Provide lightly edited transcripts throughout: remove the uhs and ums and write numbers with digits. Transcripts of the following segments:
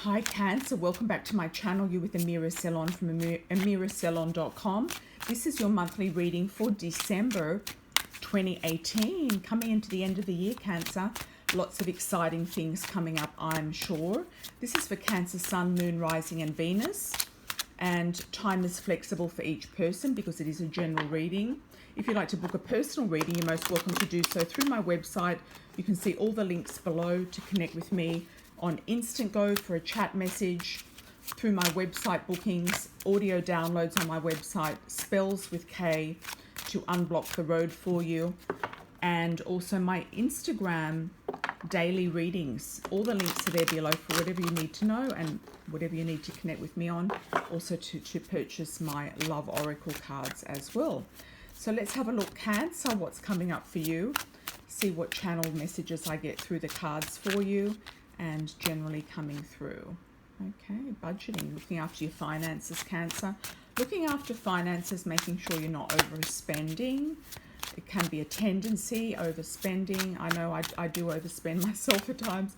Hi Cancer, welcome back to my channel. You're with Amira Salon from amirasalon.com. This is your monthly reading for December 2018. Coming into the end of the year, Cancer. Lots of exciting things coming up, I'm sure. This is for Cancer, Sun, Moon, Rising and Venus. And time is flexible for each person because it is a general reading. If you'd like to book a personal reading, you're most welcome to do so through my website. You can see all the links below to connect with me on INSTANTGO for a chat message, through my website bookings, audio downloads on my website, spells with K to unblock the road for you, and also my Instagram daily readings. All the links are there below for whatever you need to know and whatever you need to connect with me on. Also to purchase my Love Oracle cards as well. So let's have a look, Cancer, what's coming up for you. See what channel messages I get through the cards for you and generally coming through. Okay, budgeting, looking after your finances, Cancer. Looking after finances, making sure you're not overspending. It can be a tendency, overspending. I know I do overspend myself at times.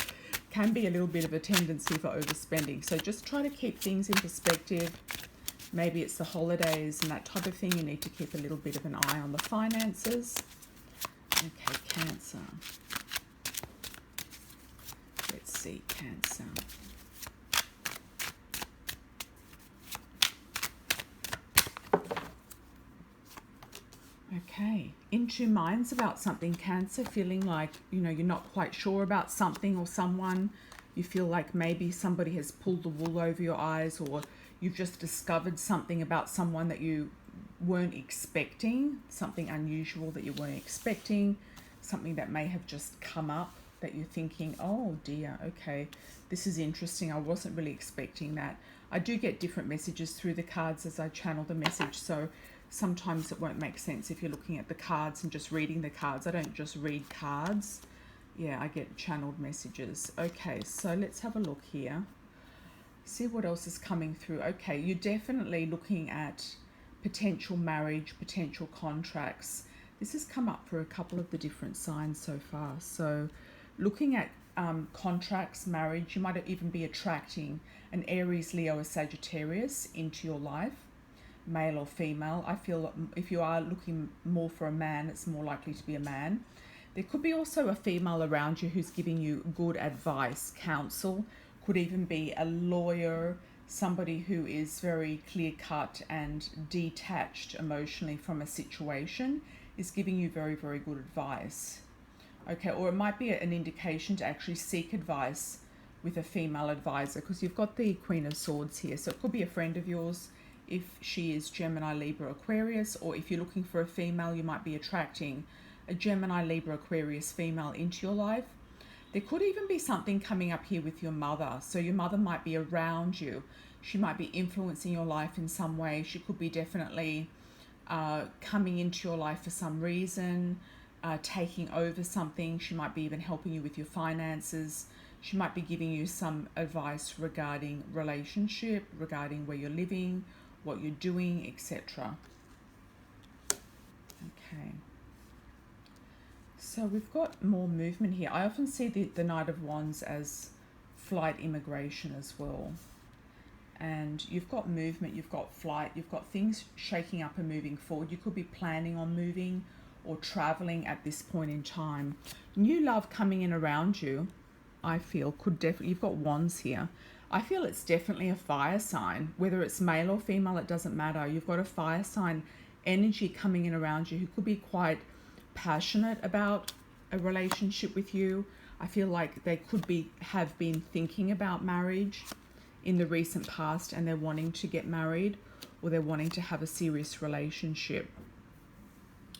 Can be a little bit of a tendency for overspending. So just try to keep things in perspective. Maybe it's the holidays and that type of thing. You need to keep a little bit of an eye on the finances. Okay, Cancer. Let's see, Cancer. Okay, in two minds about something, Cancer, feeling like, you're not quite sure about something or someone. You feel like maybe somebody has pulled the wool over your eyes, or you've just discovered something about someone that you weren't expecting, something unusual that you weren't expecting, something that may have just come up that you're thinking, oh dear, okay, this is interesting. I wasn't really expecting that. I do get different messages through the cards as I channel the message, so sometimes it won't make sense if you're looking at the cards and just reading the cards. I don't just read cards. Yeah, I get channeled messages. Okay, so let's have a look here. See what else is coming through. Okay, you're definitely looking at potential marriage, potential contracts. This has come up for a couple of the different signs so far. So looking at contracts, marriage, you might even be attracting an Aries, Leo, or Sagittarius into your life, male or female. I feel if you are looking more for a man, it's more likely to be a man. There could be also a female around you who's giving you good advice, counsel. Could even be a lawyer, somebody who is very clear-cut and detached emotionally from a situation, is giving you very, very good advice. Okay, or it might be an indication to actually seek advice with a female advisor, because you've got the Queen of Swords here. So it could be a friend of yours if she is Gemini, Libra, Aquarius, or if you're looking for a female, you might be attracting a Gemini, Libra, Aquarius female into your life. There could even be something coming up here with your mother. So your mother might be around you. She might be influencing your life in some way. She could be definitely coming into your life for some reason, taking over something. She might be even helping you with your finances. She might be giving you some advice regarding relationship, regarding where you're living, what you're doing, etc. Okay. So we've got more movement here. I often see the Knight of Wands as flight, immigration as well. And you've got movement, you've got flight, you've got things shaking up and moving forward. You could be planning on moving or traveling at this point in time. New love coming in around you, I feel, could definitely, you've got Wands here. I feel it's definitely a fire sign. Whether it's male or female, it doesn't matter. You've got a fire sign energy coming in around you who could be quite passionate about a relationship with you. I feel like they could have been thinking about marriage in the recent past, and they're wanting to get married, or they're wanting to have a serious relationship.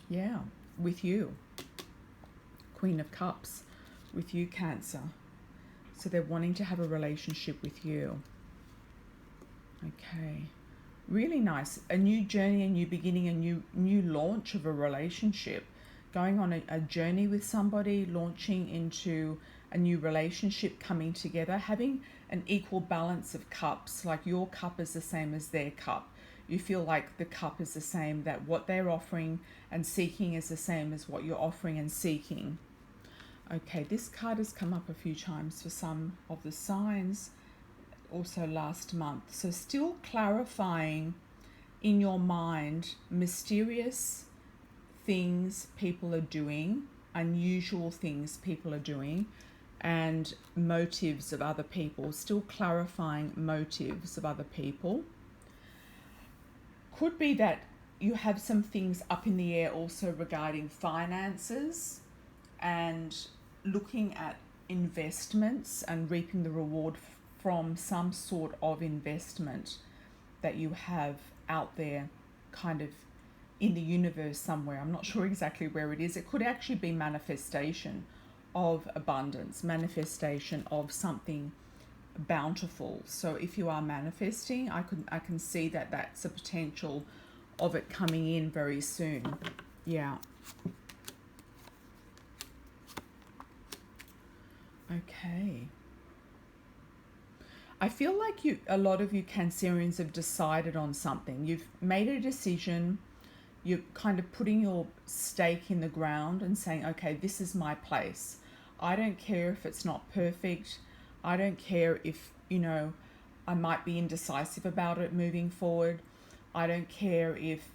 Yeah, with you. Queen of Cups, with you, Cancer. So they're wanting to have a relationship with you. Okay. Really nice. A new journey, a new beginning, a new launch of a relationship. Going on a journey with somebody, launching into a new relationship, coming together, having an equal balance of cups, like your cup is the same as their cup. You feel like the cup is the same, that what they're offering and seeking is the same as what you're offering and seeking. Okay, this card has come up a few times for some of the signs. also last month. So still clarifying in your mind mysterious things people are doing, unusual things people are doing, and motives of other people. Still clarifying motives of other people. Could be that you have some things up in the air also regarding finances and looking at investments and reaping the reward from some sort of investment that you have out there, kind of in the universe somewhere. I'm not sure exactly where it is. It could actually be manifestation of abundance, manifestation of something bountiful. So if you are manifesting, I can see that that's a potential of it coming in very soon. Yeah. Okay. I feel like a lot of you Cancerians have decided on something. You've made a decision. You're kind of putting your stake in the ground and saying, okay, this is my place. I don't care if it's not perfect. I don't care if, I might be indecisive about it moving forward. I don't care if,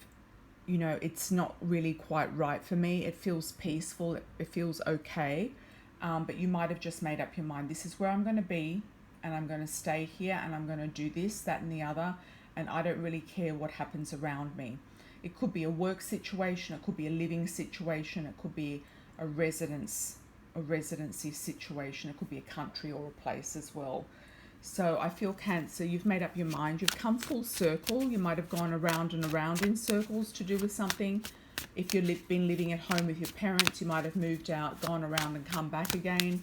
it's not really quite right for me. It feels peaceful. It feels okay. But you might have just made up your mind. This is where I'm going to be, and I'm going to stay here, and I'm going to do this, that, and the other. And I don't really care what happens around me. It could be a work situation. It could be a living situation. It could be a residency situation. It could be a country or a place as well. So I feel Cancer, you've made up your mind. You've come full circle. You might have gone around and around in circles to do with something. If you've been living at home with your parents, you might have moved out, gone around and come back again.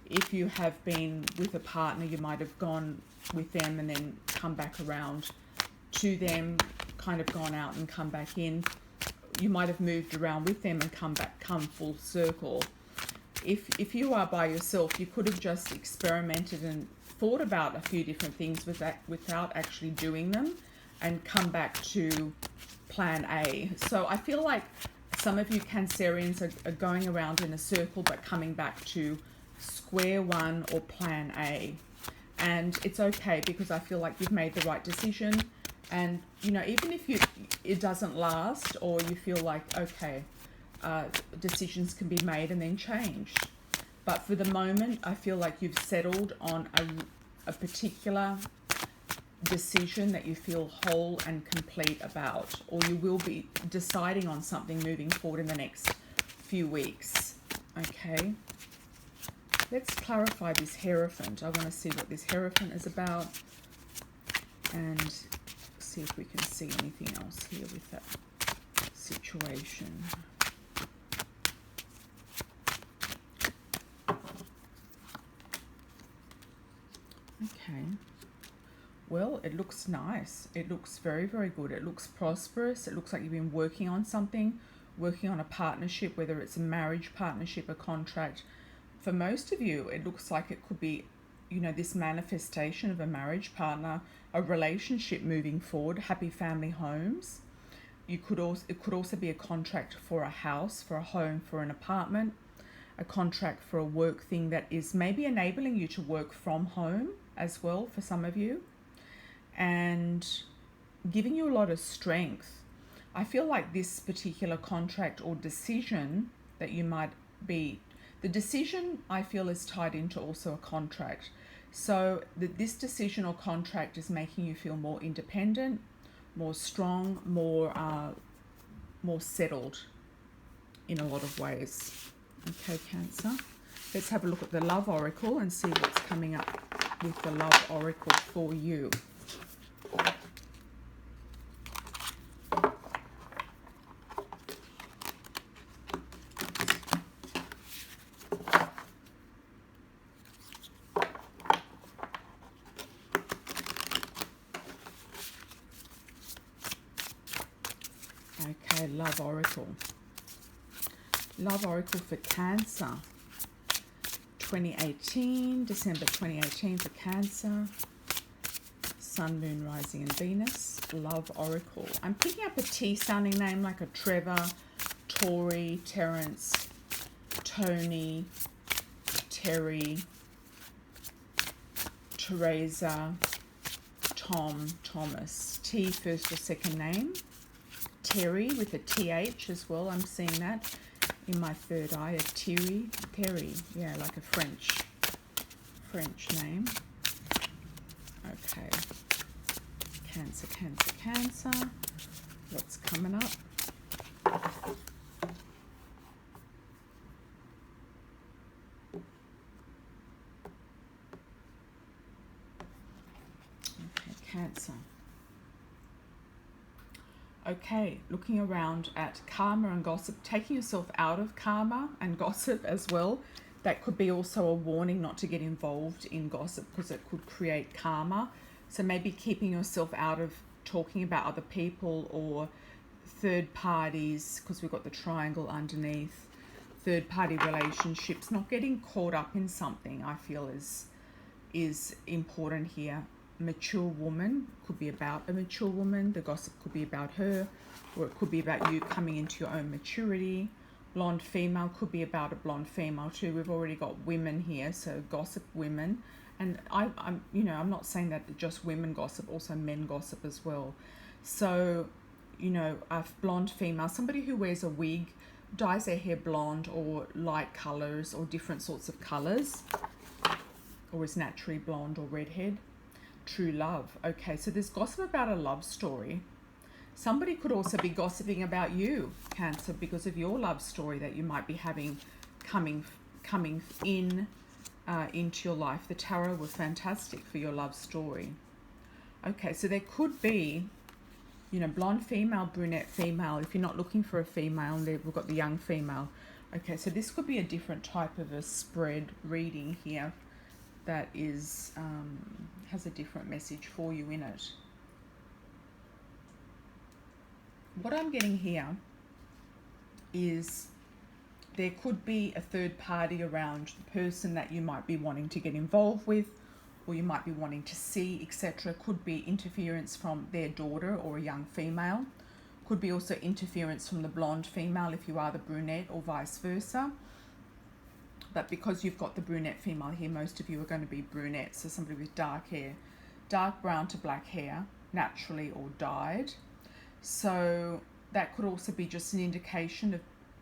If you have been with a partner, you might have gone with them and then come back around to them, kind of gone out and come back in. You might have moved around with them and come full circle. If you are by yourself, you could have just experimented and thought about a few different things without actually doing them and come back to plan A. So I feel like some of you Cancerians are going around in a circle but coming back to square one or plan A. And it's okay, because I feel like you've made the right decision. And, even if it doesn't last, or you feel like, okay, decisions can be made and then changed. But for the moment, I feel like you've settled on a particular decision that you feel whole and complete about, or you will be deciding on something moving forward in the next few weeks. Okay. Let's clarify this Hierophant. I want to see what this Hierophant is about and see if we can see anything else here with that situation. Okay. Well, it looks nice. It looks very, very good. It looks prosperous. It looks like you've been working on something, working on a partnership, whether it's a marriage partnership, a contract. For most of you, it looks like it could be, this manifestation of a marriage partner, a relationship moving forward, happy family homes. It could also be a contract for a house, for a home, for an apartment, a contract for a work thing that is maybe enabling you to work from home as well for some of you, and giving you a lot of strength. I feel like this particular contract or decision that you might be, the decision I feel is tied into also a contract. So this decision or contract is making you feel more independent, more strong, more settled in a lot of ways. Okay, Cancer. Let's have a look at the Love Oracle and see what's coming up with the Love Oracle for you. Okay, Love Oracle. Love Oracle for Cancer. 2018, December 2018 for Cancer. Sun, Moon, Rising and Venus. Love Oracle. I'm picking up a T sounding name like a Trevor, Tori, Terence, Tony, Terry, Teresa, Tom, Thomas. T, first or second name. Terry with a TH as well. I'm seeing that in my third eye. A Terry. Yeah, like a French name. Okay. Cancer, Cancer, Cancer. What's coming up? Okay, Cancer. Okay, looking around at karma and gossip, taking yourself out of karma and gossip as well. That could be also a warning not to get involved in gossip because it could create karma. So maybe keeping yourself out of talking about other people or third parties, because we've got the triangle underneath. Third party relationships, not getting caught up in something, I feel is important here. Mature woman, could be about a mature woman. The gossip could be about her, or it could be about you coming into your own maturity. Blonde female could be about a blonde female too. We've already got women here, so gossip women. And I'm not saying that just women gossip, also men gossip as well. So, a blonde female, somebody who wears a wig, dyes their hair blonde or light colors or different sorts of colors, or is naturally blonde or redhead. True love. Okay, so there's gossip about a love story. Somebody could also be gossiping about you, Cancer, because of your love story that you might be having coming in into your life. The tarot were fantastic for your love story. Okay, so there could be, blonde female, brunette female. If you're not looking for a female, we've got the young female. Okay, so this could be a different type of a spread reading here that is has a different message for you in it. What I'm getting here is there could be a third party around the person that you might be wanting to get involved with, or you might be wanting to see, etc. Could be interference from their daughter or a young female. Could be also interference from the blonde female if you are the brunette, or vice versa. But because you've got the brunette female here, most of you are going to be brunette. So somebody with dark hair, dark brown to black hair, naturally or dyed. So that could also be just an indication of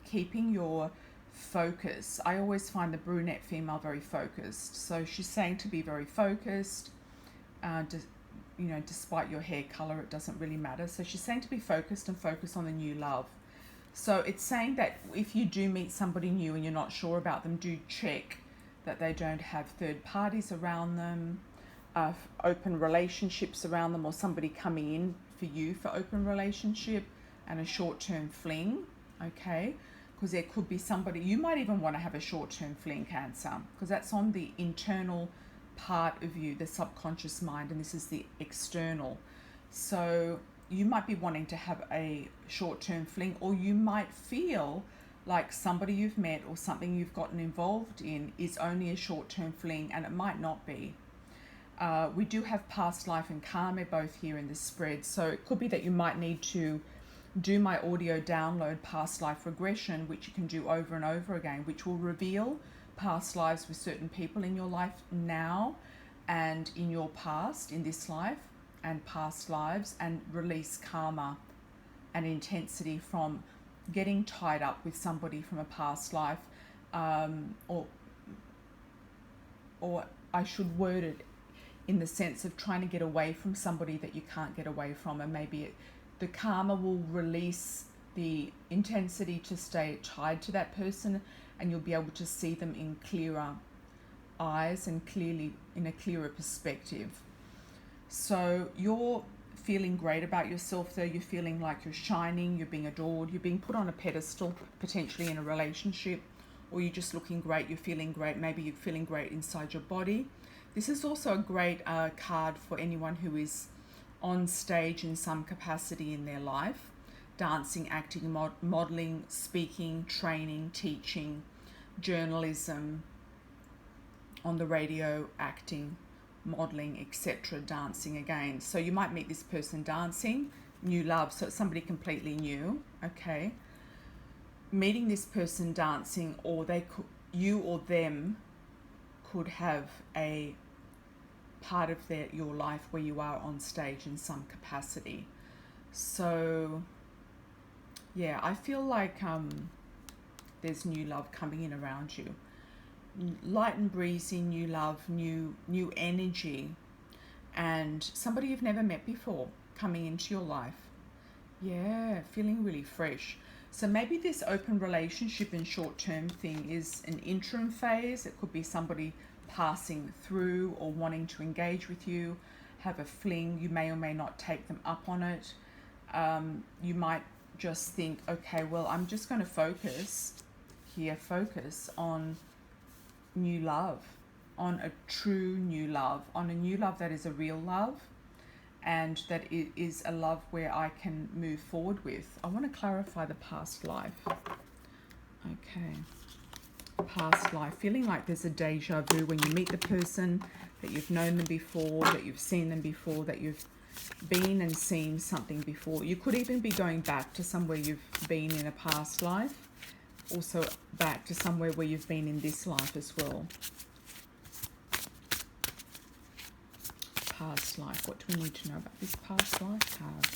keeping your focus. I always find the brunette female very focused. So she's saying to be very focused. Despite your hair color, it doesn't really matter. So she's saying to be focused and focus on the new love. So it's saying that if you do meet somebody new and you're not sure about them, do check that they don't have third parties around them, open relationships around them, or somebody coming in for you for open relationship and a short-term fling, okay? Because there could be somebody, you might even want to have a short-term fling, Cancer, because that's on the internal part of you, the subconscious mind, and this is the external. So you might be wanting to have a short-term fling, or you might feel like somebody you've met or something you've gotten involved in is only a short-term fling, and it might not be. We do have past life and karma both here in this spread, so it could be that you might need to do my audio download past life regression, which you can do over and over again, which will reveal past lives with certain people in your life now and in your past, in this life and past lives, and release karma and intensity from getting tied up with somebody from a past life, or I should word it in the sense of trying to get away from somebody that you can't get away from, and maybe the karma will release the intensity to stay tied to that person, and you'll be able to see them in clearer eyes and clearly in a clearer perspective. So you're feeling great about yourself though. You're feeling like you're shining, you're being adored, you're being put on a pedestal, potentially in a relationship, or you're just looking great, you're feeling great, maybe you're feeling great inside your body. This is also a great card for anyone who is on stage in some capacity in their life, dancing, acting, modeling, speaking, training, teaching, journalism, on the radio, acting, modeling, etc., dancing again. So you might meet this person dancing, new love, so it's somebody completely new, okay? Meeting this person dancing, or you or them could have a part of your life where you are on stage in some capacity. So yeah, I feel like there's new love coming in around you. Light and breezy, new love, new energy, and somebody you've never met before coming into your life. Yeah, feeling really fresh. So maybe this open relationship and short-term thing is an interim phase. It could be somebody passing through or wanting to engage with you, have a fling. You may or may not take them up on it. You might just think, okay, well, I'm just going to focus on new love, on a true new love, on a new love that is a real love, and that it is a love where I can move forward with. I want to clarify the past life. Okay. Past life. Feeling like there's a deja vu when you meet the person, that you've known them before, that you've seen them before, that you've been and seen something before. You could even be going back to somewhere you've been in a past life. Also back to somewhere where you've been in this life as well. Past life. What do we need to know about this past life card?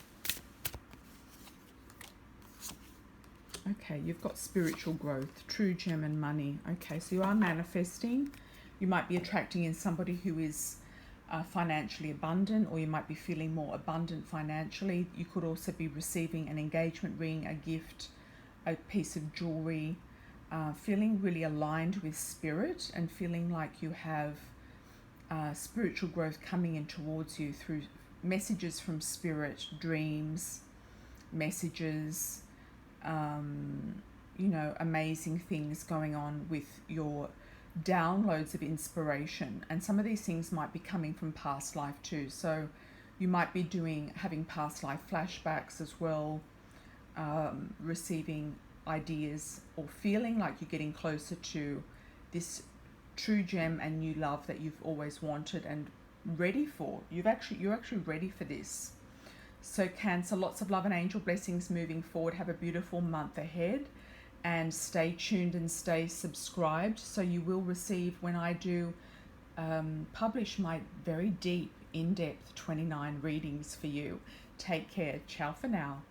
Okay, you've got spiritual growth, true gem and money. Okay, so you are manifesting. You might be attracting in somebody who is financially abundant, or you might be feeling more abundant financially. You could also be receiving an engagement ring, a gift, a piece of jewelry, feeling really aligned with spirit and feeling like you have spiritual growth coming in towards you through messages from spirit, dreams, messages, you know, amazing things going on with your downloads of inspiration. And some of these things might be coming from past life too. So you might be having past life flashbacks as well, receiving ideas or feeling like you're getting closer to this true gem and new love that you've always wanted and ready for. You're actually ready for this. So Cancer, lots of love and angel blessings moving forward. Have a beautiful month ahead, and stay tuned and stay subscribed, so you will receive when I do publish my very deep, in-depth 29 readings for you. Take care. Ciao for now.